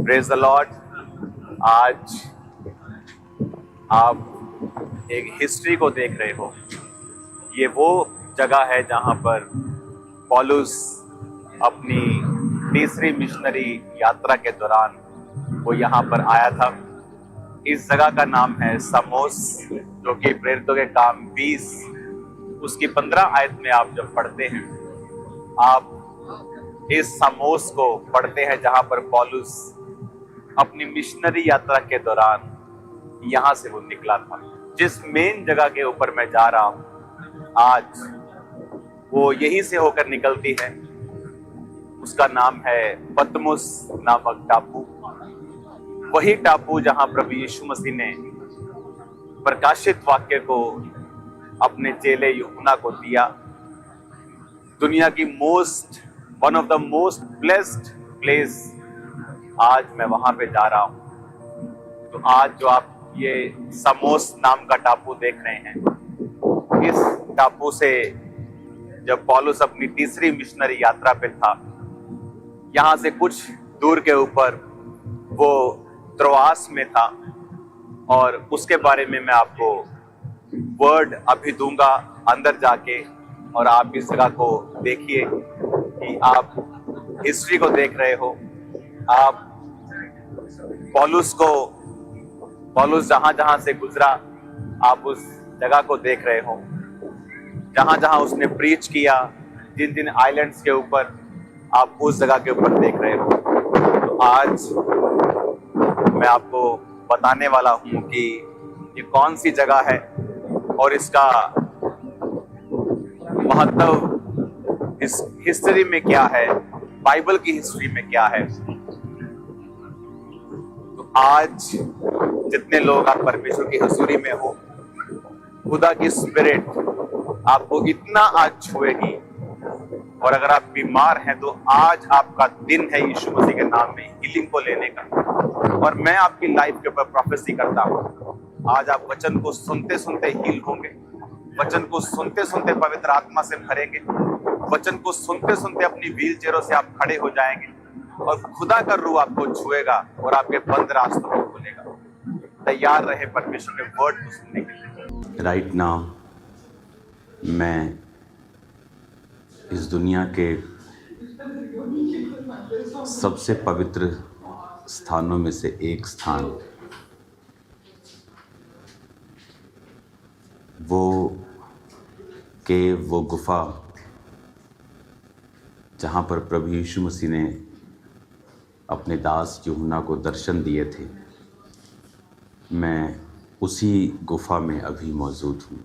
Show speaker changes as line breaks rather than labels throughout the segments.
Praise the Lord. आज आप एक हिस्ट्री को देख रहे हो। ये वो जगह है जहां पर पौलुस अपनी तीसरी मिशनरी यात्रा के दौरान वो यहाँ पर आया था। इस जगह का नाम है सामोस, जो कि प्रेरितों के काम 20 उसकी 15 आयत में आप जब पढ़ते हैं, आप इस सामोस को पढ़ते हैं जहां पर पौलुस अपनी मिशनरी यात्रा के दौरान यहां से वो निकला था। जिस मेन जगह के ऊपर मैं जा रहा हूं आज, वो यहीं से होकर निकलती है। उसका नाम है पतमुस नामक टापू। वही टापू जहां प्रभु यीशु मसीह ने प्रकाशित वाक्य को अपने चेले यूहन्ना को दिया। दुनिया की one of the most blessed place, आज मैं वहां पे जा रहा हूं। तो आज जो आप ये सामोस नाम का टापू देख रहे हैं, इस टापू से जब पौलुस अपनी तीसरी मिशनरी यात्रा पे था, यहां से कुछ दूर के ऊपर वो त्रोआस में था। और उसके बारे में मैं आपको वर्ड अभी दूंगा अंदर जाके, और आप इस जगह को देखिए कि आप हिस्ट्री को देख रहे हो। आप पौलुस जहां जहां से गुजरा, आप उस जगह को देख रहे हो। जहां जहां उसने प्रीच किया, जिन जिन आइलैंड्स के ऊपर, आप उस जगह के ऊपर देख रहे हो। तो आज मैं आपको बताने वाला हूं कि ये कौन सी जगह है और इसका महत्व इस हिस्ट्री में क्या है, बाइबल की हिस्ट्री में क्या है। तो आज जितने लोग आप परमेश्वर की हुजूरी में हो, खुदा की स्पिरिट आपको इतना आज छुएगी। और अगर आप बीमार हैं तो आज आपका दिन है यीशु मसीह के नाम में हीलिंग को लेने का। और मैं आपकी लाइफ के ऊपर प्रोफेसी करता हूं, आज आप वचन को सुनते सुनते हील होंगे, वचन को सुनते सुनते पवित्र आत्मा से भरेंगे, वचन को सुनते सुनते अपनी व्हील चेयरों से आप खड़े हो जाएंगे और खुदा का रूह आपको छुएगा और आपके बंद रास्तों को खोलेगा। तैयार रहे परमेश्वर के वर्ड को सुनने के लिए।
राइट नाउ मैं इस दुनिया के सबसे पवित्र स्थानों में से एक स्थान, वो केव, वो गुफा जहाँ पर प्रभु यीशु मसीह ने अपने दास यूहन्ना को दर्शन दिए थे, मैं उसी गुफा में अभी मौजूद हूँ।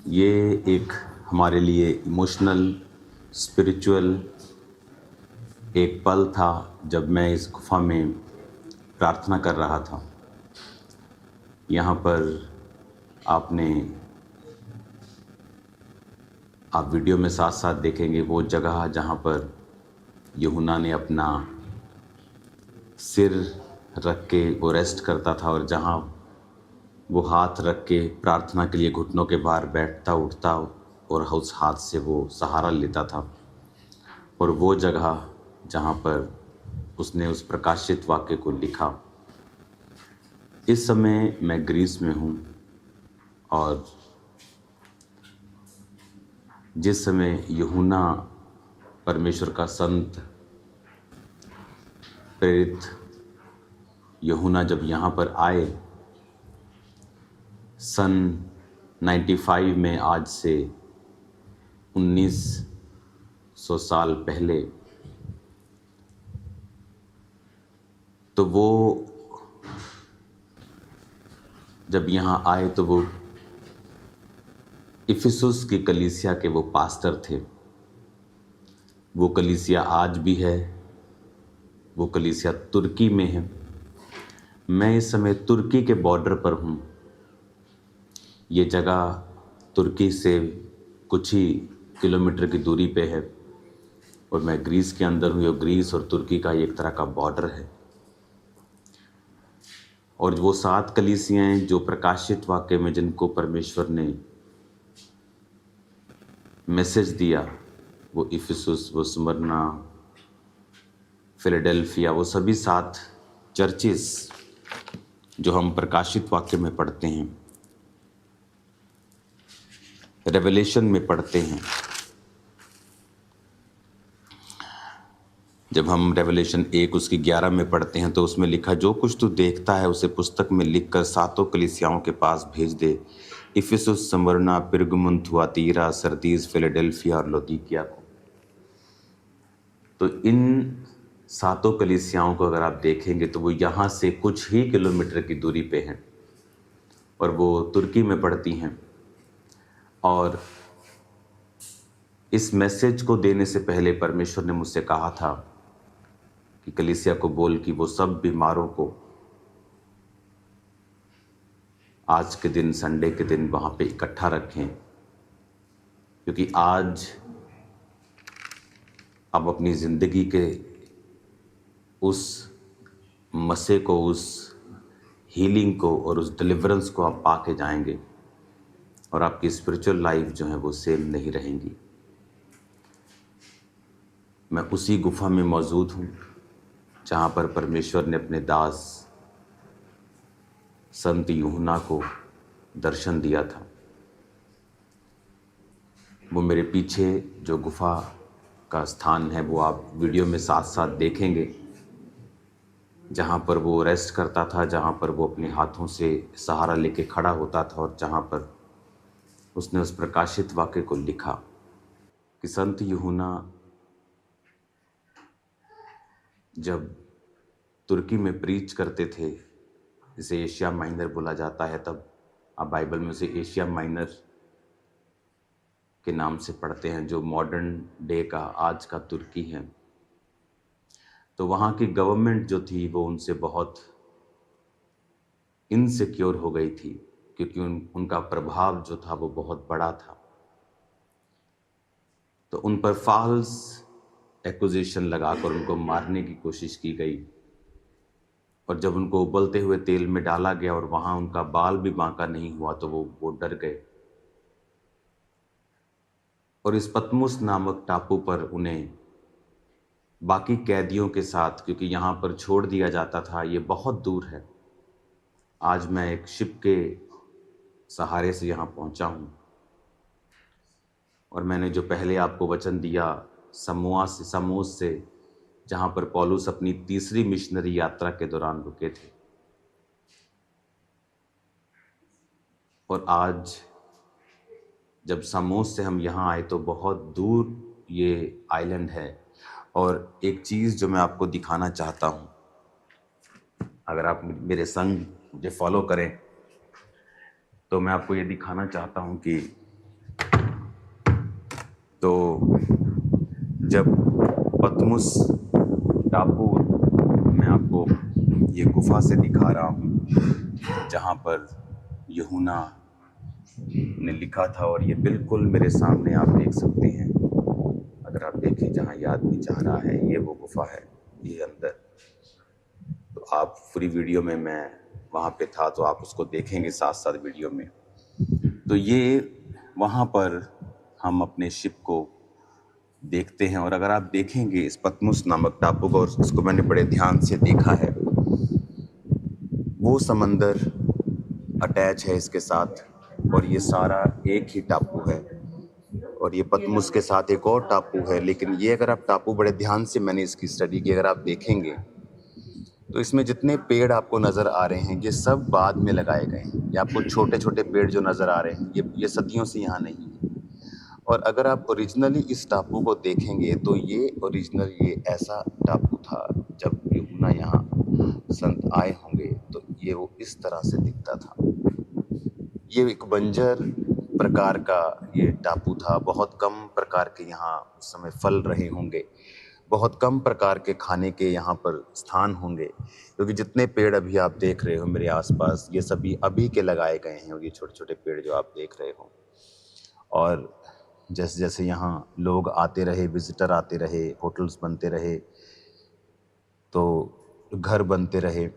ये एक हमारे लिए इमोशनल, स्पिरिचुअल एक पल था जब मैं इस गुफा में प्रार्थना कर रहा था। यहाँ पर आप वीडियो में साथ साथ देखेंगे वो जगह जहाँ पर यूहन्ना ने अपना सिर रख के वो रेस्ट करता था, और जहाँ वो हाथ रख के प्रार्थना के लिए घुटनों के भार बैठता उठता और उस हाथ से वो सहारा लेता था। और वो जगह जहाँ पर उसने उस प्रकाशित वाक्य को लिखा। इस समय मैं ग्रीस में हूँ, और जिस समय यूहन्ना परमेश्वर का संत प्रेरित यूहन्ना जब यहाँ पर आए सन 95 में, आज से 1900 साल पहले, तो वो जब यहाँ आए तो वो इफिसुस की कलीसिया के वो पास्टर थे। वो कलीसिया आज भी है, वो कलीसिया तुर्की में है। मैं इस समय तुर्की के बॉर्डर पर हूँ। ये जगह तुर्की से कुछ ही किलोमीटर की दूरी पे है, और मैं ग्रीस के अंदर हूँ। ग्रीस और तुर्की का एक तरह का बॉर्डर है। और वो 7 कलीसियाएँ जो प्रकाशित वाक्य में जिनको परमेश्वर ने मैसेज दिया, वो इफिसुस, वो स्मरना, फिलाडेल्फिया, वो सभी 7 चर्चेस जो हम प्रकाशित वाक्य में पढ़ते हैं, रेवलेशन में पढ़ते हैं। जब हम रेवलेशन 1 उसकी 11 में पढ़ते हैं तो उसमें लिखा, जो कुछ तू देखता है उसे पुस्तक में लिखकर 7 कलीसियाओं के पास भेज दे, Ephesus, Smyrna, Pergamum, Thyatira, Sardis, Philadelphia और लौदीकिया को। तो इन 7 कलीसियाओं को अगर आप देखेंगे तो वो यहाँ से कुछ ही किलोमीटर की दूरी पे हैं और वो तुर्की में पड़ती हैं। और इस मैसेज को देने से पहले परमेश्वर ने मुझसे कहा था कि कलीसिया को बोल कि वो सब बीमारों को आज के दिन, संडे के दिन वहाँ पे इकट्ठा रखें, क्योंकि आज अब अपनी ज़िंदगी के उस मसे को, उस हीलिंग को और उस डिलीवरेंस को आप पाके जाएंगे और आपकी स्पिरिचुअल लाइफ जो है वो सेम नहीं रहेंगी। मैं उसी गुफा में मौजूद हूँ जहाँ पर परमेश्वर ने अपने दास संत यूहन्ना को दर्शन दिया था। वो मेरे पीछे जो गुफा का स्थान है वो आप वीडियो में साथ साथ देखेंगे, जहाँ पर वो रेस्ट करता था, जहाँ पर वो अपने हाथों से सहारा लेके खड़ा होता था और जहाँ पर उसने उस प्रकाशित वाक्य को लिखा कि संत यूहन्ना जब तुर्की में प्रीच करते थे, जिसे एशिया माइनर बोला जाता है, तब आप बाइबल में उसे एशिया माइनर के नाम से पढ़ते हैं, जो मॉडर्न डे का, आज का तुर्की है। तो वहाँ की गवर्नमेंट जो थी वो उनसे बहुत इनसिक्योर हो गई थी, क्योंकि उनका प्रभाव जो था वो बहुत बड़ा था। तो उन पर फॉल्स एक्यूजेशन लगाकर उनको मारने की कोशिश की गई, और जब उनको उबलते हुए तेल में डाला गया और वहाँ उनका बाल भी बांका नहीं हुआ तो वो डर गए और इस पतमुस नामक टापू पर उन्हें बाकी कैदियों के साथ, क्योंकि यहाँ पर छोड़ दिया जाता था, ये बहुत दूर है। आज मैं एक शिप के सहारे से यहाँ पहुँचा हूँ और मैंने जो पहले आपको वचन दिया समोस से, जहाँ पर पौलुस अपनी तीसरी मिशनरी यात्रा के दौरान रुके थे, और आज जब समोस से हम यहाँ आए तो बहुत दूर ये आइलैंड है। और एक चीज़ जो मैं आपको दिखाना चाहता हूँ, अगर आप मेरे संग मुझे फॉलो करें तो मैं आपको ये दिखाना चाहता हूँ कि तो जब पतमुस टापू, मैं आपको ये गुफा से दिखा रहा हूँ जहाँ पर यूहन्ना ने लिखा था, और ये बिल्कुल मेरे सामने आप देख सकते हैं। अगर आप देखें जहाँ ये आदमी जा रहा है, ये वो गुफा है, ये अंदर। तो आप पूरी वीडियो में, मैं वहाँ पे था तो आप उसको देखेंगे साथ साथ वीडियो में। तो ये वहाँ पर हम अपने शिप को देखते हैं, और अगर आप देखेंगे इस पतमुस नामक टापू को, और इसको मैंने बड़े ध्यान से देखा है, वो समंदर अटैच है इसके साथ, और ये सारा एक ही टापू है, और ये पतमुस के साथ एक और टापू है। लेकिन ये अगर आप टापू बड़े ध्यान से, मैंने इसकी स्टडी की, अगर आप देखेंगे तो इसमें जितने पेड़ आपको नज़र आ रहे हैं ये सब बाद में लगाए गए हैं। ये आपको छोटे छोटे पेड़ जो नज़र आ रहे हैं ये सदियों से यहाँ नहीं है। और अगर आप ओरिजिनली इस टापू को देखेंगे तो ये ओरिजिनल ये ऐसा टापू था। जब यूहन्ना यहाँ संत आए होंगे तो ये वो इस तरह से दिखता था। ये एक बंजर प्रकार का ये टापू था। बहुत कम प्रकार के यहाँ उस समय फल रहे होंगे, बहुत कम प्रकार के खाने के यहाँ पर स्थान होंगे, क्योंकि जितने पेड़ अभी आप देख रहे हो मेरे आसपास ये सभी अभी के लगाए गए हैं, और ये छोटे छोटे पेड़ जो आप देख रहे हो। और जैसे जैसे यहाँ लोग आते रहे, विजिटर आते रहे, होटल्स बनते रहे, तो घर बनते रहे,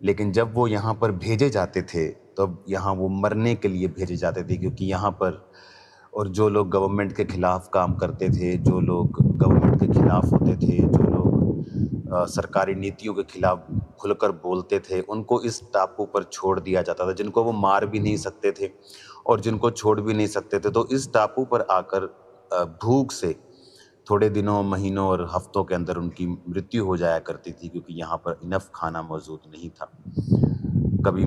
लेकिन जब वो यहाँ पर भेजे जाते थे तब यहाँ वो मरने के लिए भेजे जाते थे, क्योंकि यहाँ पर और जो लोग गवर्नमेंट के खिलाफ काम करते थे, जो लोग गवर्नमेंट के खिलाफ होते थे, जो लोग सरकारी नीतियों के खिलाफ खुलकर बोलते थे, उनको इस टापू पर छोड़ दिया जाता था, जिनको वो मार भी नहीं सकते थे और जिनको छोड़ भी नहीं सकते थे। तो इस टापू पर आकर भूख से थोड़े दिनों, महीनों और हफ्तों के अंदर उनकी मृत्यु हो जाया करती थी, क्योंकि यहाँ पर इनफ खाना मौजूद नहीं था। कभी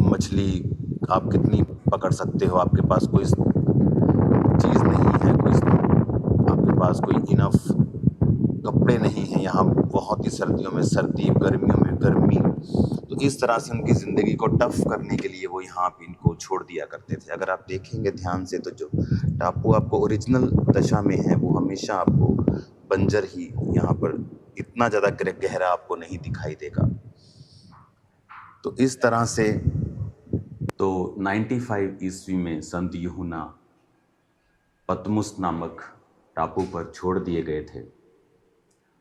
मछली आप कितनी पकड़ सकते हो, आपके पास कोई चीज़ नहीं है, आपके पास कोई इनफ कपड़े नहीं हैं, यहाँ बहुत ही सर्दियों में सर्दी, गर्मियों में गर्मी। तो इस तरह से उनकी ज़िंदगी को टफ करने के लिए वो यहाँ पे इनको छोड़ दिया करते थे। अगर आप देखेंगे ध्यान से तो जो टापू आपको ओरिजिनल दशा में है वो हमेशा आपको बंजर ही, यहाँ पर इतना ज़्यादा गहरा आपको नहीं दिखाई देगा। तो इस तरह से तो 95 ईस्वी में संत यूहन्ना पतमुस नामक टापू पर छोड़ दिए गए थे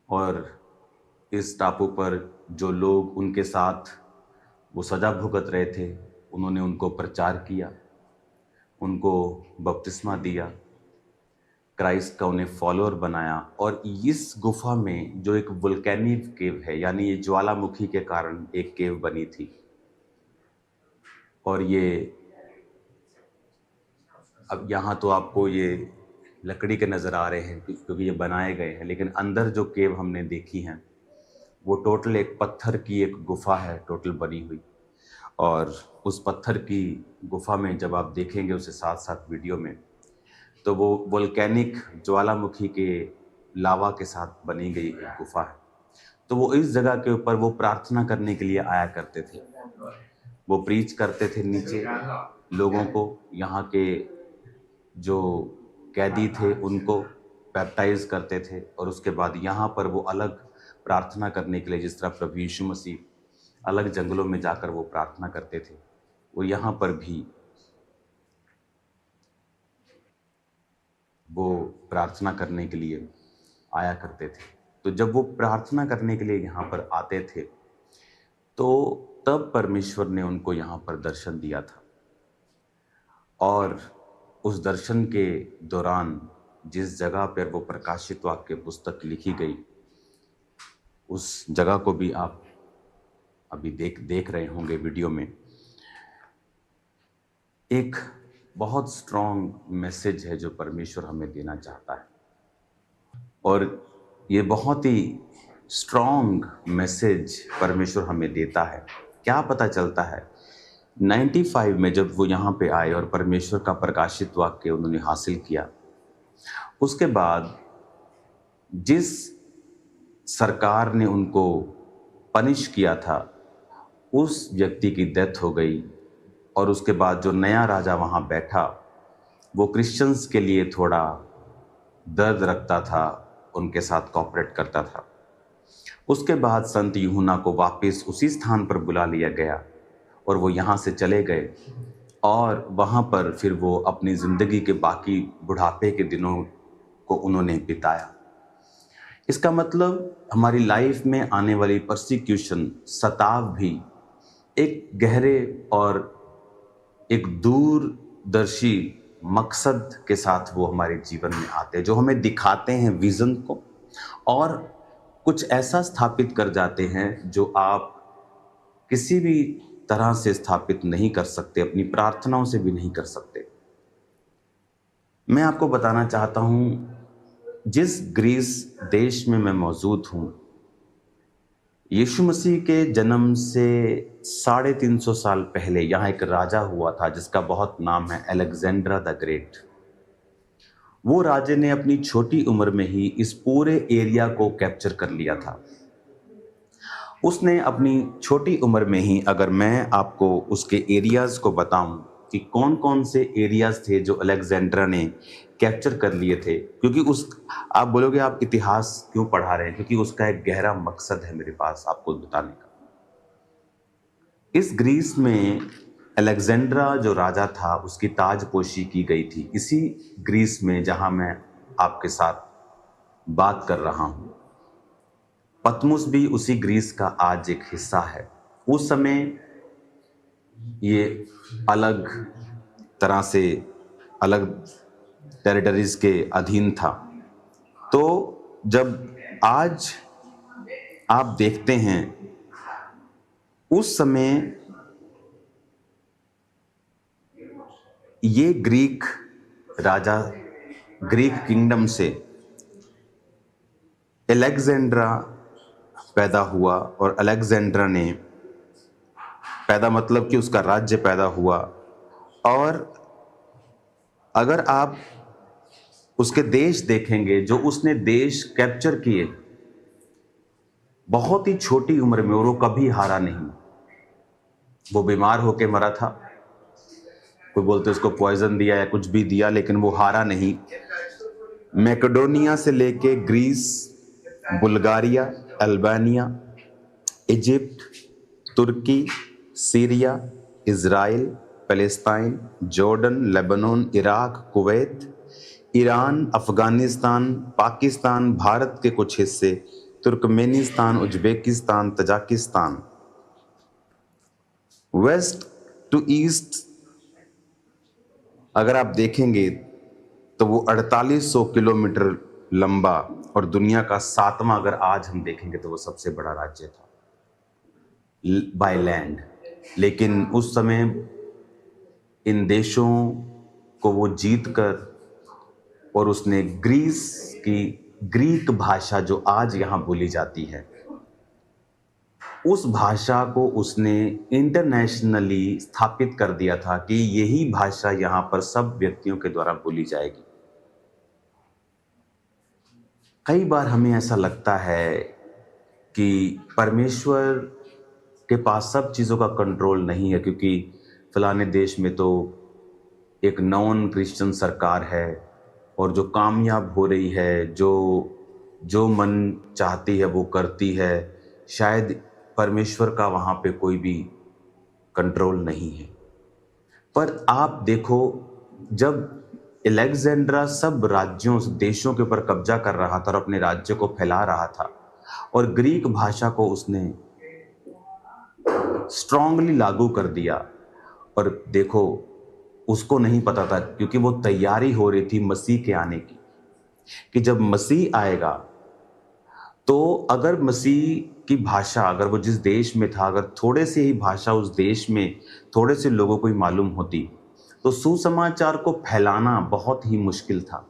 और इस टापू पर जो लोग उनके साथ वो सज़ा भुगत रहे थे, उन्होंने उनको प्रचार किया, उनको बपतिस्मा दिया, क्राइस्ट का उन्हें फॉलोअर बनाया। और इस गुफा में जो एक वोल्केनिक केव है, यानी ये ज्वालामुखी के कारण एक केव बनी थी, और ये अब यहाँ तो आपको ये लकड़ी के नज़र आ रहे हैं क्योंकि ये बनाए गए हैं, लेकिन अंदर जो केव हमने देखी हैं वो टोटल एक पत्थर की एक गुफा है टोटल बनी हुई। और उस पत्थर की गुफा में जब आप देखेंगे उसे साथ साथ वीडियो में, तो वो वोल्केनिक ज्वालामुखी के लावा के साथ बनी गई एक गुफा है। तो वो इस जगह के ऊपर वो प्रार्थना करने के लिए आया करते थे, वो प्रीच करते थे नीचे लोगों को, यहाँ के जो कैदी थे उनको बैप्टाइज करते थे, और उसके बाद यहाँ पर वो अलग प्रार्थना करने के लिए, जिस तरह प्रभु यीशु मसीह अलग जंगलों में जाकर वो प्रार्थना करते थे, वो यहाँ पर भी वो प्रार्थना करने के लिए आया करते थे। तो जब वो प्रार्थना करने के लिए यहाँ पर आते थे तो तब परमेश्वर ने उनको यहाँ पर दर्शन दिया था, और उस दर्शन के दौरान जिस जगह पर वो प्रकाशित वाक्य पुस्तक लिखी गई, उस जगह को भी आप अभी देख रहे होंगे वीडियो में। एक बहुत स्ट्रॉन्ग मैसेज है जो परमेश्वर हमें देना चाहता है, और ये बहुत ही स्ट्रॉन्ग मैसेज परमेश्वर हमें देता है। क्या पता चलता है, 95 में जब वो यहाँ पे आए और परमेश्वर का प्रकाशित वाक्य उन्होंने हासिल किया, उसके बाद जिस सरकार ने उनको पनिश किया था उस व्यक्ति की डेथ हो गई, और उसके बाद जो नया राजा वहाँ बैठा वो क्रिश्चियंस के लिए थोड़ा दर्द रखता था, उनके साथ कोऑपरेट करता था। उसके बाद संत यूहन्ना को वापस उसी स्थान पर बुला लिया गया और वो यहाँ से चले गए, और वहाँ पर फिर वो अपनी ज़िंदगी के बाकी बुढ़ापे के दिनों को उन्होंने बिताया। इसका मतलब हमारी लाइफ में आने वाली परसिक्यूशन, सताव भी एक गहरे और एक दूरदर्शी मकसद के साथ वो हमारे जीवन में आते हैं, जो हमें दिखाते हैं विज़न को, और कुछ ऐसा स्थापित कर जाते हैं जो आप किसी भी तरह से स्थापित नहीं कर सकते, अपनी प्रार्थनाओं से भी नहीं कर सकते। मैं आपको बताना चाहता हूँ, जिस ग्रीस देश में मैं मौजूद हूँ, यीशु मसीह के जन्म से 350 साल पहले यहाँ एक राजा हुआ था जिसका बहुत नाम है अलेक्जेंडर द ग्रेट। वो राजे ने अपनी छोटी उम्र में ही इस पूरे एरिया को कैप्चर कर लिया था। उसने अपनी छोटी उम्र में ही, अगर मैं आपको उसके एरियाज़ को बताऊं कि कौन कौन से एरियाज़ थे जो अलेक्जेंडर ने कैप्चर कर लिए थे, क्योंकि आप बोलोगे आप इतिहास क्यों पढ़ा रहे हैं, क्योंकि उसका एक गहरा मकसद है मेरे पास आपको बताने का। इस ग्रीस में अलेक्जेंड्रा जो राजा था उसकी ताजपोशी की गई थी, इसी ग्रीस में जहां मैं आपके साथ बात कर रहा हूं। पतमुस भी उसी ग्रीस का आज एक हिस्सा है। उस समय ये अलग तरह से अलग टेरिटरीज के अधीन था। तो जब आज आप देखते हैं, उस समय ये ग्रीक राजा, ग्रीक किंगडम से अलेक्जेंड्रा पैदा हुआ, और अलेक्जेंड्रा ने पैदा मतलब कि उसका राज्य पैदा हुआ। और अगर आप उसके देश देखेंगे, जो उसने देश कैप्चर किए बहुत ही छोटी उम्र में, और वो कभी हारा नहीं। वो बीमार होके मरा था, कोई बोलते उसको पॉइजन दिया या कुछ भी दिया, लेकिन वो हारा नहीं। मैकेडोनिया से लेके Greece, Bulgaria, Albania, Egypt, Turkey, Syria, Israel, Palestine, Jordan, Lebanon, Iraq, Kuwait, Iran, Afghanistan, Pakistan, Bharat के कुछ हिस्से, Turkmenistan, Uzbekistan, Tajikistan, west to east अगर आप देखेंगे तो वो 4800 किलोमीटर लंबा, और दुनिया का 7वां अगर आज हम देखेंगे तो वो सबसे बड़ा राज्य था बाय लैंड। लेकिन उस समय इन देशों को वो जीत कर, और उसने ग्रीस की ग्रीक भाषा जो आज यहाँ बोली जाती है, उस भाषा को उसने इंटरनेशनली स्थापित कर दिया था कि यही भाषा यहाँ पर सब व्यक्तियों के द्वारा बोली जाएगी। कई बार हमें ऐसा लगता है कि परमेश्वर के पास सब चीज़ों का कंट्रोल नहीं है, क्योंकि फलाने देश में तो एक नॉन क्रिश्चियन सरकार है, और जो कामयाब हो रही है, जो मन चाहती है वो करती है, शायद परमेश्वर का वहाँ पे कोई भी कंट्रोल नहीं है। पर आप देखो, जब अलेक्जेंड्रा सब राज्यों, देशों के ऊपर कब्जा कर रहा था और अपने राज्य को फैला रहा था, और ग्रीक भाषा को उसने स्ट्रांगली लागू कर दिया, और देखो उसको नहीं पता था, क्योंकि वो तैयारी हो रही थी मसीह के आने की, कि जब मसीह आएगा तो अगर मसीह की भाषा, अगर वो जिस देश में था, अगर थोड़े से ही भाषा उस देश में थोड़े से लोगों को ही मालूम होती, तो सुसमाचार को फैलाना बहुत ही मुश्किल था।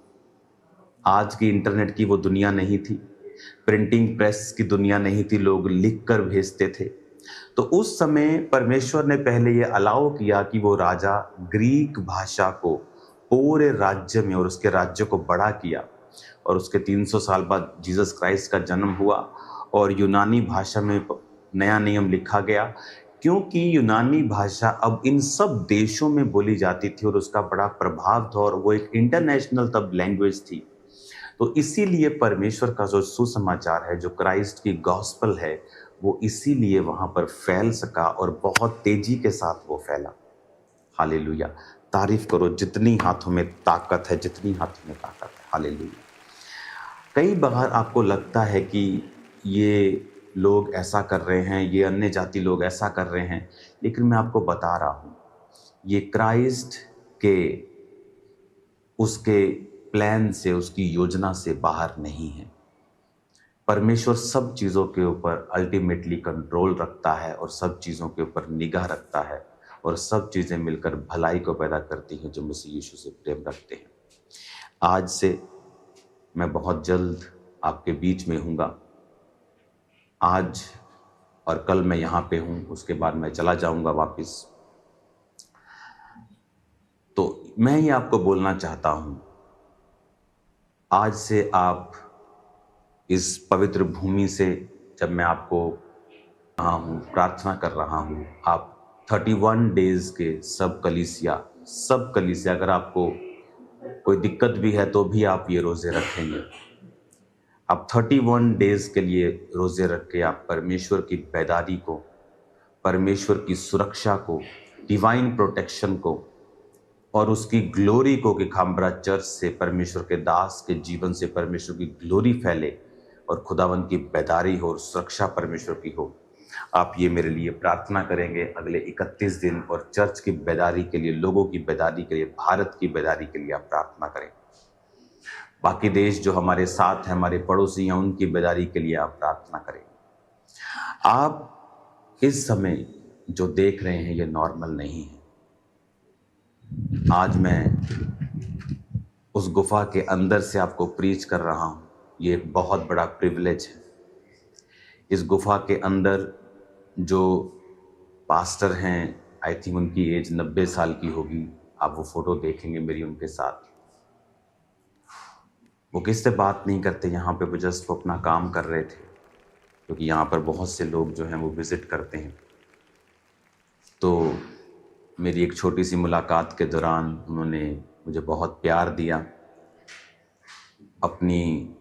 आज की इंटरनेट की वो दुनिया नहीं थी, प्रिंटिंग प्रेस की दुनिया नहीं थी, लोग लिख कर भेजते थे। तो उस समय परमेश्वर ने पहले ये अलाउ किया कि वो राजा ग्रीक भाषा को पूरे राज्य में, और उसके राज्य को बड़ा किया, और उसके 300 साल बाद जीसस क्राइस्ट का जन्म हुआ, और यूनानी भाषा में नया नियम लिखा गया, क्योंकि यूनानी भाषा अब इन सब देशों में बोली जाती थी, और उसका बड़ा प्रभाव था, और वो एक इंटरनेशनल तब लैंग्वेज थी। तो इसीलिए परमेश्वर का जो सुसमाचार है, जो क्राइस्ट की गॉस्पल है, वो इसीलिए वहां पर फैल सका, और बहुत तेजी के साथ वो फैला। हालेलुया, तारीफ करो, जितनी हाथों में ताकत है, जितनी हाथों में ताकत है। हालेलुया। कई बार आपको लगता है कि ये लोग ऐसा कर रहे हैं, ये अन्य जाति लोग ऐसा कर रहे हैं, लेकिन मैं आपको बता रहा हूं, ये क्राइस्ट के उसके प्लान से, उसकी योजना से बाहर नहीं है। परमेश्वर सब चीज़ों के ऊपर अल्टीमेटली कंट्रोल रखता है, और सब चीज़ों के ऊपर निगाह रखता है, और सब चीज़ें मिलकर भलाई को पैदा करती हैं जो मसीह यीशु से प्रेम रखते हैं। आज से मैं बहुत जल्द आपके बीच में हूँगा। आज और कल मैं यहाँ पे हूँ, उसके बाद मैं चला जाऊँगा वापस। तो मैं ये आपको बोलना चाहता हूँ, आज से आप इस पवित्र भूमि से, जब मैं आपको कहा हूँ, प्रार्थना कर रहा हूँ, आप 31 डेज के सब कलीसिया, अगर आपको कोई दिक्कत भी है तो भी आप ये रोज़े रखेंगे। आप 31 डेज के लिए रोज़े रख के आप परमेश्वर की बेदारी को, परमेश्वर की सुरक्षा को, डिवाइन प्रोटेक्शन को, और उसकी ग्लोरी को, कि खामबरा चर्च से, परमेश्वर के दास के जीवन से परमेश्वर की ग्लोरी फैले, और खुदावंद की बेदारी हो, और सुरक्षा परमेश्वर की हो। आप ये मेरे लिए प्रार्थना करेंगे अगले 31 दिन, और चर्च की बेदारी के लिए, लोगों की बेदारी के लिए, भारत की बेदारी के लिए आप प्रार्थना करें। बाकी देश जो हमारे साथ हैं, हमारे पड़ोसी हैं, उनकी बेदारी के लिए आप प्रार्थना करें। आप इस समय जो देख रहे हैं ये नॉर्मल नहीं है। आज मैं उस गुफा के अंदर से आपको प्रीच कर रहा हूं, ये एक बहुत बड़ा प्रिविलेज है। इस गुफा के अंदर जो पास्टर हैं, आई थिंक उनकी एज 90 साल की होगी, आप वो फोटो देखेंगे मेरी उनके साथ। वो किससे बात नहीं करते यहाँ पे, वो जस्ट वो अपना काम कर रहे थे, क्योंकि यहाँ पर बहुत से लोग जो हैं वो विज़िट करते हैं। तो मेरी एक छोटी सी मुलाकात के दौरान उन्होंने मुझे बहुत प्यार दिया, अपनी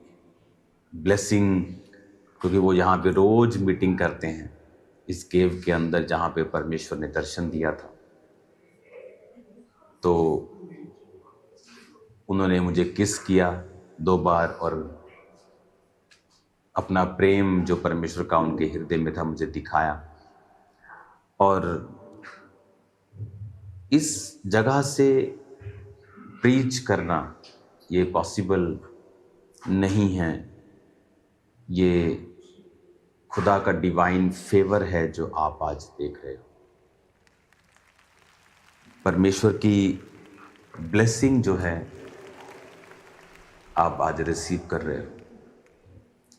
ब्लेसिंग, क्योंकि वो यहाँ पे रोज़ मीटिंग करते हैं इस केव के अंदर जहाँ पे परमेश्वर ने दर्शन दिया था। तो उन्होंने मुझे किस किया 2 बार और अपना प्रेम जो परमेश्वर का उनके हृदय में था मुझे दिखाया। और इस जगह से प्रीच करना ये पॉसिबल नहीं है, ये खुदा का डिवाइन फेवर है जो आप आज देख रहे हो। परमेश्वर की ब्लेसिंग जो है आप आज रिसीव कर रहे हो।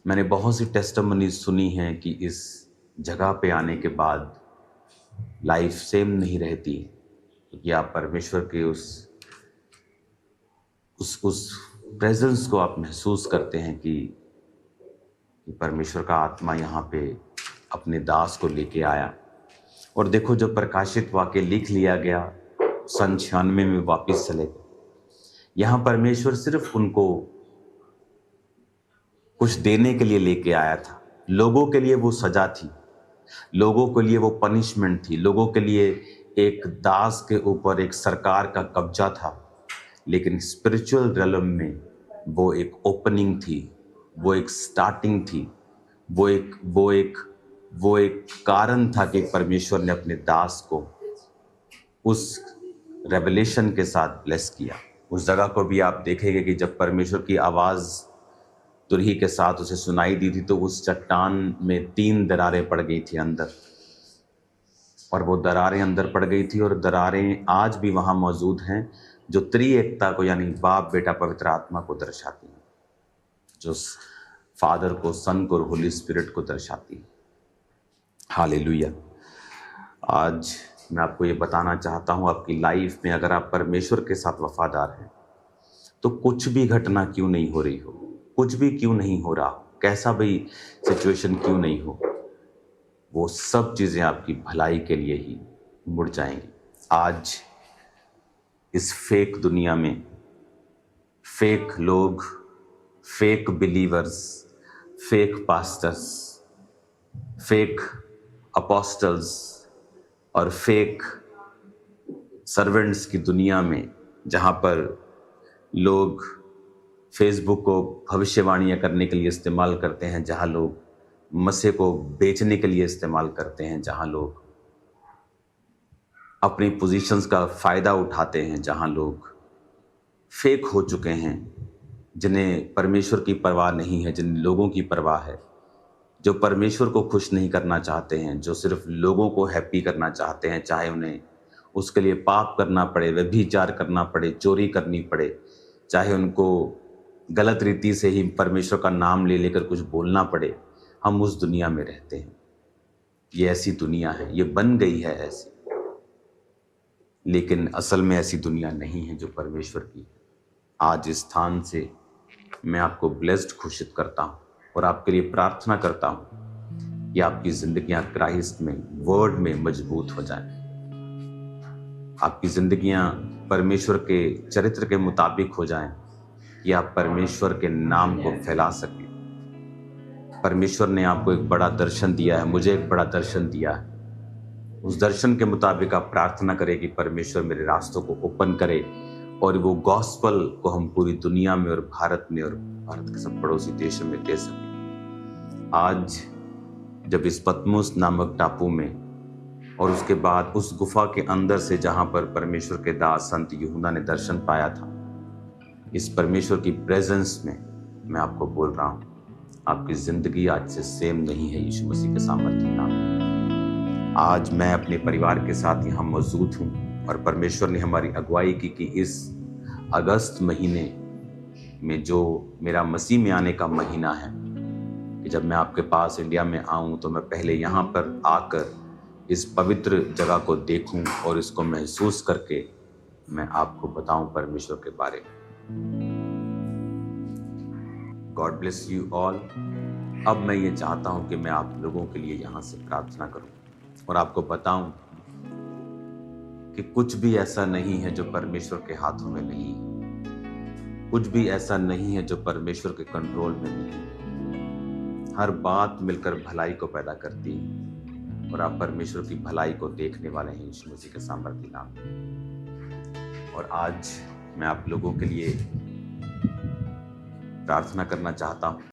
मैंने बहुत सी टेस्टिमनी सुनी हैं कि इस जगह पे आने के बाद लाइफ सेम नहीं रहती, क्योंकि आप परमेश्वर के उस प्रेजेंस को आप महसूस करते हैं कि परमेश्वर का आत्मा यहाँ पे अपने दास को लेके आया। और देखो, जो प्रकाशित वाक्य लिख लिया गया 96 में वापस चले गए। यहाँ परमेश्वर सिर्फ उनको कुछ देने के लिए लेके आया था। लोगों के लिए वो सजा थी, लोगों के लिए वो पनिशमेंट थी, लोगों के लिए एक दास के ऊपर एक सरकार का कब्जा था। लेकिन स्पिरिचुअल रियलम में वो एक ओपनिंग थी, वो एक स्टार्टिंग थी, वो एक कारण था कि परमेश्वर ने अपने दास को उस रेवलेशन के साथ ब्लेस किया। उस जगह को भी आप देखेंगे कि जब परमेश्वर की आवाज़ तुरही के साथ उसे सुनाई दी थी, तो उस चट्टान में 3 दरारें पड़ गई थी अंदर, और वो दरारें अंदर पड़ गई थी, और दरारें आज भी वहाँ मौजूद हैं, जो त्रिएकता को यानी बाप, बेटा, पवित्र आत्मा को दर्शाती हैं, जो फादर को, सन को और होली स्पिरिट को दर्शाती है। हालेलुया। आज मैं आपको ये बताना चाहता हूँ, आपकी लाइफ में अगर आप परमेश्वर के साथ वफादार हैं तो कुछ भी घटना क्यों नहीं हो रही हो, कुछ भी क्यों नहीं हो रहा हो, कैसा भी सिचुएशन क्यों नहीं हो, वो सब चीज़ें आपकी भलाई के लिए ही मुड़ जाएंगी। आज इस फेक दुनिया में फेक लोग, fake believers, fake pastors, fake apostles और फेक सर्वेंट्स की दुनिया में, जहाँ पर लोग फेसबुक को भविष्यवाणियाँ करने के लिए इस्तेमाल करते हैं, जहाँ लोग मसीह को बेचने के लिए इस्तेमाल करते हैं, जहाँ लोग अपनी पोजीशंस का फ़ायदा उठाते हैं, जहाँ लोग फेक हो चुके हैं, जिन्हें परमेश्वर की परवाह नहीं है, जिन लोगों की परवाह है, जो परमेश्वर को खुश नहीं करना चाहते हैं, जो सिर्फ लोगों को हैप्पी करना चाहते हैं, चाहे उन्हें उसके लिए पाप करना पड़े, व्यभिचार करना पड़े, चोरी करनी पड़े, चाहे उनको गलत रीति से ही परमेश्वर का नाम ले लेकर कुछ बोलना पड़े। हम उस दुनिया में रहते हैं। ये ऐसी दुनिया है, ये बन गई है ऐसी, लेकिन असल में ऐसी दुनिया नहीं है जो परमेश्वर की। आज इस स्थान से मैं आपको ब्लेस्ड घोषित करता हूँ और आपके लिए प्रार्थना करता हूँ कि आपकी जिंदगियां क्राइस्ट में, वर्ड में मजबूत हो जाएं, आपकी जिंदगियां परमेश्वर के चरित्र के मुताबिक हो जाएं, कि आप परमेश्वर के नाम को फैला सकें। परमेश्वर ने आपको एक बड़ा दर्शन दिया है, मुझे एक बड़ा दर्शन दिया है। उस दर्शन के मुताबिक आप प्रार्थना करें कि परमेश्वर मेरे रास्तों को ओपन करे और वो गॉस्पल को हम पूरी दुनिया में और भारत में और भारत के सब पड़ोसी देशों में दे सकें। आज जब इस पतमुस नामक टापू में और उसके बाद उस गुफा के अंदर से, जहां पर परमेश्वर के दास संत यूहन्ना ने दर्शन पाया था, इस परमेश्वर की प्रेजेंस में मैं आपको बोल रहा हूँ, आपकी जिंदगी आज से सेम नहीं है यीशु मसीह के सामर्थ्य नाम में। आज मैं अपने परिवार के साथ यहाँ मौजूद हूँ और परमेश्वर ने हमारी अगुवाई की कि इस अगस्त महीने में जो मेरा मसीह में आने का महीना है, कि जब मैं आपके पास इंडिया में आऊँ तो मैं पहले यहाँ पर आकर इस पवित्र जगह को देखूं और इसको महसूस करके मैं आपको बताऊं परमेश्वर के बारे में। God bless you all. अब मैं ये चाहता हूं कि मैं आप लोगों के लिए यहाँ से प्रार्थना करूं और आपको बताऊं कि कुछ भी ऐसा नहीं है जो परमेश्वर के हाथों में नहीं है, कुछ भी ऐसा नहीं है जो परमेश्वर के कंट्रोल में नहीं है। हर बात मिलकर भलाई को पैदा करती है और आप परमेश्वर की भलाई को देखने वाले हैं यीशु मसीह के सामर्थ्य नाम में। और आज मैं आप लोगों के लिए प्रार्थना करना चाहता हूं